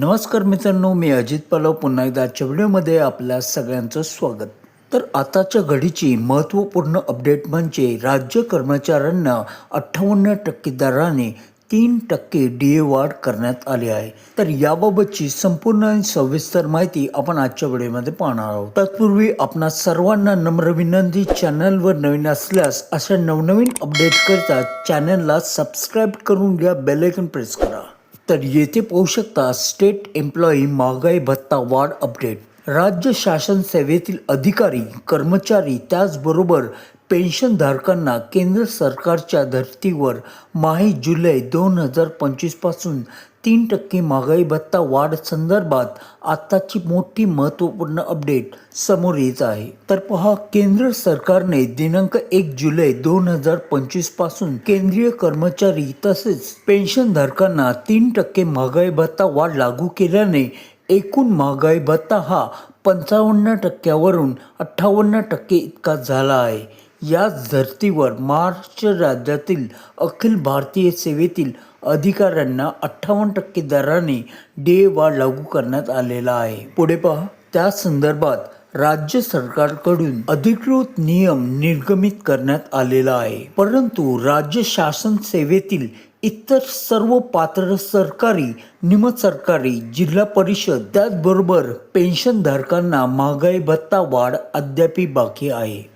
नमस्कार मित्रांनो, मी अजित पलव पुन्हा एकदा आजच्या व्हिडिओमध्ये आपल्या सगळ्यांचं स्वागत. तर आताच्या घडीची महत्त्वपूर्ण अपडेट म्हणजे राज्य कर्मचाऱ्यांना 58% दराने 3% DA वाढ करण्यात आली आहे. तर याबाबतची संपूर्ण आणि सविस्तर माहिती आपण आजच्या व्हिडिओमध्ये पाहणार आहोत. तत्पूर्वी आपणा सर्वांना नम्र विनंती, चॅनलवर नवीन असल्यास अशा नवनवीन अपडेट करता चॅनलला सबस्क्राईब करून घ्या, बेल आयकॉन प्रेस करा. तर येथे पाहू शकता स्टेट एम्प्लॉई महागाई भत्ता वाढ अपडेट. राज्य शासन सेवेतील अधिकारी, कर्मचारी त्याचबरोबर पेन्शनधारकांना केंद्र सरकारच्या धर्तीवर माही जुलै 2025 पासून 3% महागाई भत्ता वाढ संदर्भात आताची मोठी महत्त्वपूर्ण अपडेट समोर येत आहे. तर पहा, केंद्र सरकारने दिनांक 1 जुलै 2025 पासून केंद्रीय कर्मचारी तसेच पेन्शनधारकांना 3% महागाई भत्ता वाढ लागू केल्याने एकूण महागाई भत्ता हा 55% 58% इतका झाला आहे. याच धर्तीवर महाराष्ट्र राज्यातील अखिल भारतीय सेवेतील अधिकाऱ्यांना 58% दराने DA वाढ लागू करण्यात आलेला आहे. पुढे पहा, त्या संदर्भात राज्य सरकारकडून अधिकृत नियम निर्गमित करण्यात आलेला आहे. परंतु राज्य शासन सेवेतील इतर सर्व पात्र सरकारी, निमसरकारी, जिल्हा परिषद त्याचबरोबर पेन्शनधारकांना महागाई भत्ता वाढ अद्याप बाकी आहे.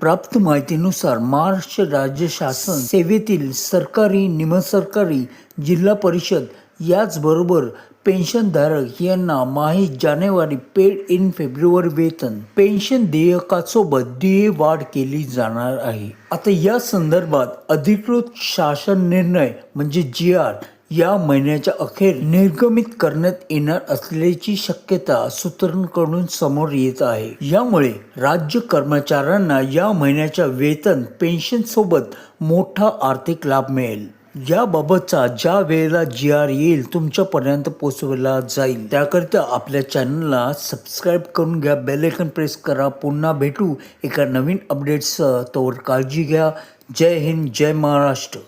प्राप्त माहितीनुसार महाराष्ट्र राज्य शासन सेवेतील सरकारी, निमसरकारी, जिल्हा परिषद याचबरोबर पेन्शनधारक यांना माही जानेवारी पेड इन फेब्रुवारी वेतन पेन्शन देयकासोबत DA वाढ केली जाणार आहे. आता या संदर्भात अधिकृत शासन निर्णय म्हणजे GR या महिन्याच्या अखेर निर्गमित करण्यात येणार असल्याची शक्यता सूत्रांकडून समोर येत आहे. यामुळे राज्य कर्मचाऱ्यांना या महिन्याच्या वेतन पेन्शन सोबत मोठा आर्थिक लाभ मिळेल. याबाबतचा ज्या वेळेला GR येईल तुमच्यापर्यंत पोहोचवला जाईल. त्याकरिता आपल्या चॅनलला सबस्क्राईब करून घ्या, बेल आयकॉन प्रेस करा. पुन्हा भेटू एका नवीन अपडेट्ससह. तोवर काळजी घ्या. जय हिंद, जय महाराष्ट्र.